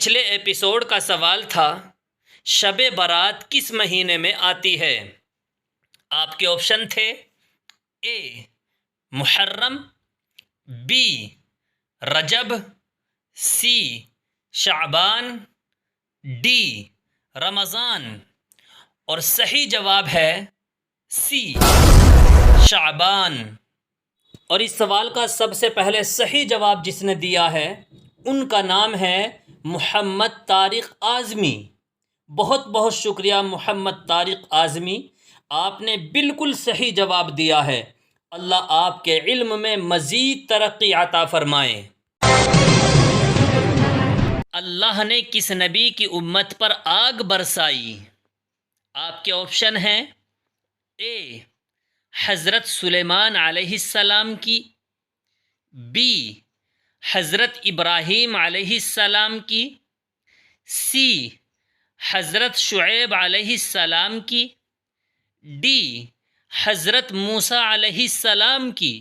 پچھلے ایپیسوڈ کا سوال تھا شب برات کس مہینے میں آتی ہے؟ آپ کے آپشن تھے اے محرم، be Recep, C Shaban, D رمضان، اور صحیح جواب ہے سی شعبان۔ اور اس سوال کا سب سے پہلے صحیح جواب جس نے دیا ہے ان کا نام ہے محمد طارق اعظمی۔ بہت بہت شکریہ محمد طارق اعظمی، آپ نے بالکل صحیح جواب دیا ہے۔ اللہ آپ کے علم میں مزید ترقی عطا فرمائے۔ اللہ نے کس نبی کی امت پر آگ برسائی؟ آپ کے آپشن ہیں اے حضرت سلیمان علیہ السلام کی، بی حضرت ابراہیم علیہ السلام کی، سی حضرت شعیب علیہ السلام کی، ڈی حضرت موسیٰ علیہ السلام کی۔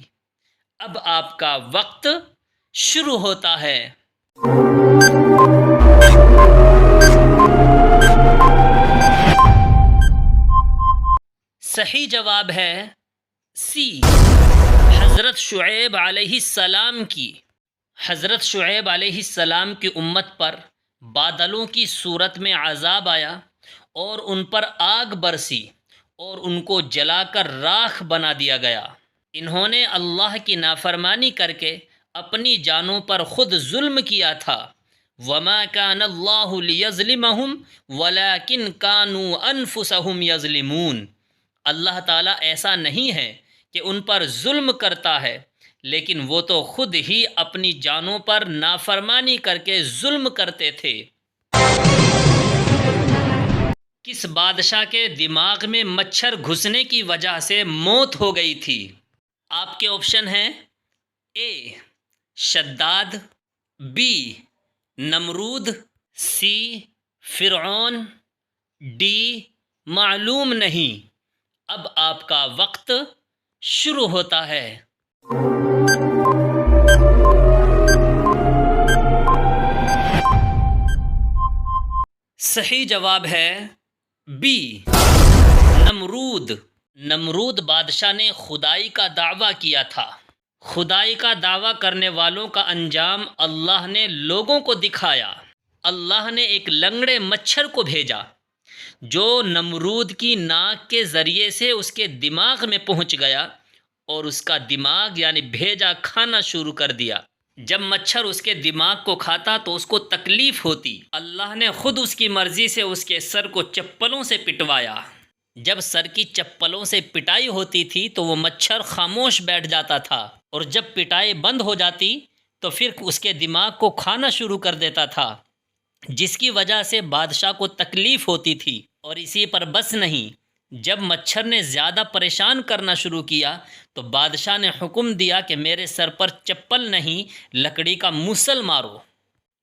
اب آپ کا وقت شروع ہوتا ہے۔ صحیح جواب ہے سی حضرت شعیب علیہ السلام کی۔ حضرت شعیب علیہ السلام کی امت پر بادلوں کی صورت میں عذاب آیا اور ان پر آگ برسی اور ان کو جلا کر راکھ بنا دیا گیا۔ انہوں نے اللہ کی نافرمانی کر کے اپنی جانوں پر خود ظلم کیا تھا۔ وَمَا كَانَ اللَّهُ لِيَظْلِمَهُمْ وَلَكِنْ كَانُوا أَنفُسَهُمْ يَظْلِمُونَ۔ اللہ تعالیٰ ایسا نہیں ہے کہ ان پر ظلم کرتا ہے، لیکن وہ تو خود ہی اپنی جانوں پر نافرمانی کر کے ظلم کرتے تھے۔ کس بادشاہ کے دماغ میں مچھر گھسنے کی وجہ سے موت ہو گئی تھی؟ آپ کے آپشن ہیں اے شداد، بی نمرود، سی فرعون، ڈی معلوم نہیں۔ اب آپ کا وقت شروع ہوتا ہے۔ صحیح جواب ہے بی نمرود۔ نمرود بادشاہ نے خدائی کا دعویٰ کیا تھا۔ خدائی کا دعویٰ کرنے والوں کا انجام اللہ نے لوگوں کو دکھایا۔ اللہ نے ایک لنگڑے مچھر کو بھیجا جو نمرود کی ناک کے ذریعے سے اس کے دماغ میں پہنچ گیا اور اس کا دماغ یعنی بھیجا کھانا شروع کر دیا۔ جب مچھر اس کے دماغ کو کھاتا تو اس کو تکلیف ہوتی۔ اللہ نے خود اس کی مرضی سے اس کے سر کو چپلوں سے پٹوایا۔ جب سر کی چپلوں سے پٹائی ہوتی تھی تو وہ مچھر خاموش بیٹھ جاتا تھا، اور جب پٹائی بند ہو جاتی تو پھر اس کے دماغ کو کھانا شروع کر دیتا تھا، جس کی وجہ سے بادشاہ کو تکلیف ہوتی تھی۔ اور اسی پر بس نہیں، جب مچھر نے زیادہ پریشان کرنا شروع کیا تو بادشاہ نے حکم دیا کہ میرے سر پر چپل نہیں، لکڑی کا موصل مارو۔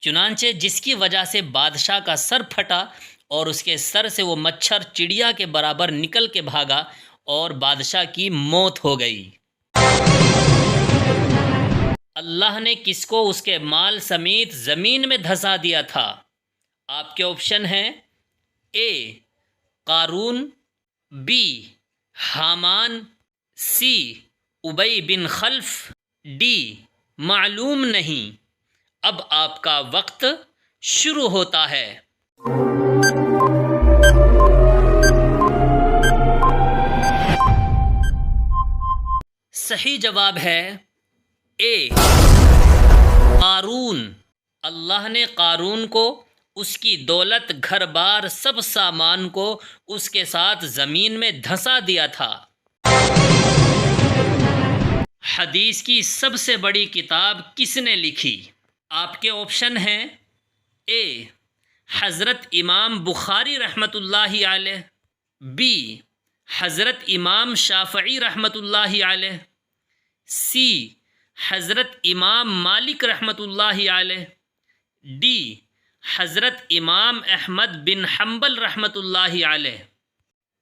چنانچہ جس کی وجہ سے بادشاہ کا سر پھٹا اور اس کے سر سے وہ مچھر چڑیا کے برابر نکل کے بھاگا اور بادشاہ کی موت ہو گئی۔ اللہ نے کس کو اس کے مال سمیت زمین میں دھسا دیا تھا؟ آپ کے آپشن ہیں اے قارون، بی حامان، سی ابی بن خلف، ڈی معلوم نہیں۔ اب آپ کا وقت شروع ہوتا ہے۔ صحیح جواب ہے اے قارون۔ اللہ نے قارون کو اس کی دولت، گھر بار، سب سامان کو اس کے ساتھ زمین میں دھسا دیا تھا۔ حدیث کی سب سے بڑی کتاب کس نے لکھی؟ آپ کے آپشن ہیں اے حضرت امام بخاری رحمۃ اللہ علیہ، بی حضرت امام شافعی رحمۃ اللہ علیہ، سی حضرت امام مالک رحمۃ اللہ علیہ، ڈی حضرت امام احمد بن حنبل رحمۃ اللہ علیہ۔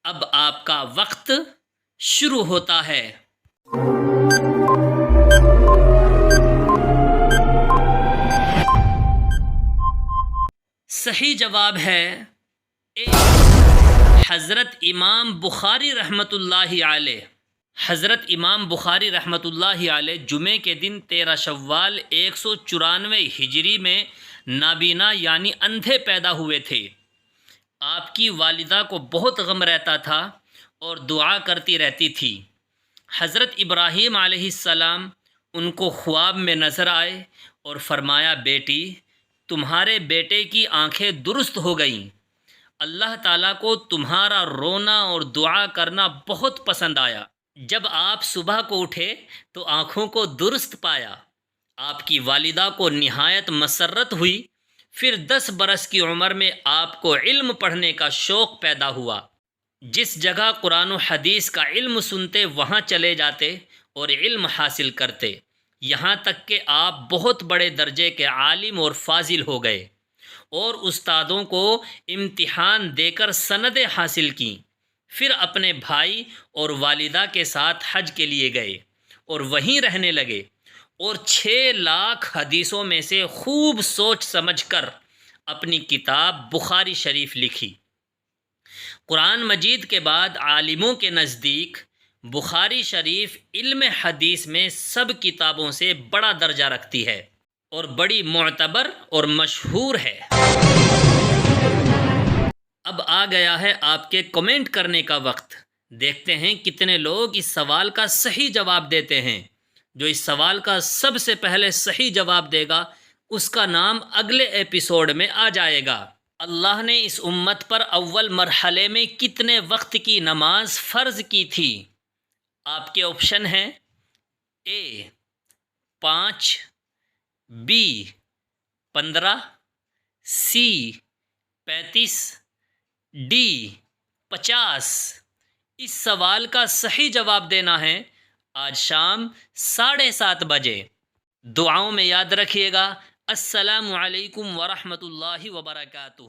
اب آپ کا وقت شروع ہوتا ہے۔ صحیح جواب ہے اے، حضرت امام بخاری رحمۃ اللہ علیہ۔ حضرت امام بخاری رحمۃ اللہ علیہ جمعے کے دن 13 شوال 194 ہجری میں نابینا یعنی اندھے پیدا ہوئے تھے۔ آپ کی والدہ کو بہت غم رہتا تھا اور دعا کرتی رہتی تھی۔ حضرت ابراہیم علیہ السلام ان کو خواب میں نظر آئے اور فرمایا، بیٹی تمہارے بیٹے کی آنکھیں درست ہو گئیں۔ اللہ تعالیٰ کو تمہارا رونا اور دعا کرنا بہت پسند آیا۔ جب آپ صبح کو اٹھے تو آنکھوں کو درست پایا۔ آپ کی والدہ کو نہایت مسرت ہوئی۔ پھر 10 برس کی عمر میں آپ کو علم پڑھنے کا شوق پیدا ہوا۔ جس جگہ قرآن و حدیث کا علم سنتے وہاں چلے جاتے اور علم حاصل کرتے، یہاں تک کہ آپ بہت بڑے درجے کے عالم اور فاضل ہو گئے اور استادوں کو امتحان دے کر سندیں حاصل کیں۔ پھر اپنے بھائی اور والدہ کے ساتھ حج کے لیے گئے اور وہیں رہنے لگے اور 6 لاکھ حدیثوں میں سے خوب سوچ سمجھ کر اپنی کتاب بخاری شریف لکھی۔ قرآن مجید کے بعد عالموں کے نزدیک بخاری شریف علم حدیث میں سب کتابوں سے بڑا درجہ رکھتی ہے اور بڑی معتبر اور مشہور ہے۔ اب آ گیا ہے آپ کے کمنٹ کرنے کا وقت۔ دیکھتے ہیں کتنے لوگ اس سوال کا صحیح جواب دیتے ہیں۔ جو اس سوال کا سب سے پہلے صحیح جواب دے گا اس کا نام اگلے ایپیسوڈ میں آ جائے گا۔ اللہ نے اس امت پر اول مرحلے میں کتنے وقت کی نماز فرض کی تھی؟ آپ کے آپشن ہیں اے 5، بی 15، سی 35، ڈی 50۔ اس سوال کا صحیح جواب دینا ہے آج شام 7:30 بجے۔ دعاؤں میں یاد رکھیے گا۔ السلام علیکم ورحمۃ اللہ وبرکاتہ۔